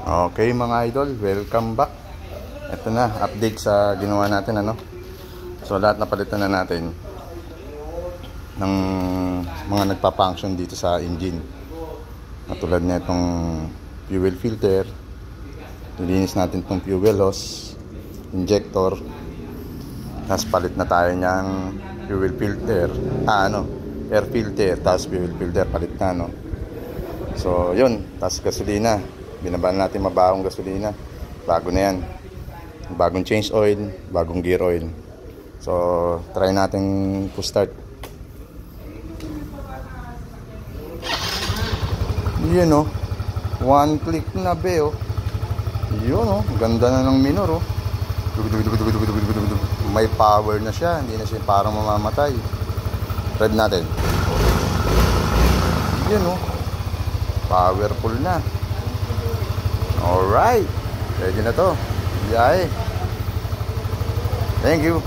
Okay mga idol, welcome back. Ito na, update sa ginawa natin So lahat napalitan na natin ng mga nagpa-function dito sa engine. Katulad na itong fuel filter. Nilinis natin itong fuel hose, injector. Tapos palit na tayo niyang fuel filter. Air filter, tapos fuel filter palit na So yun, tapos gasolina. Binabaan natin mabahong gasolina. Bago na yan. Bagong change oil, bagong gear oil. So, try natin to start. Yun one click na be Yun ganda na ng minor May power na siya. Hindi na siya parang mamamatay. Rev natin. Yun powerful na. Alright, ready na to. Biyahe. Thank you.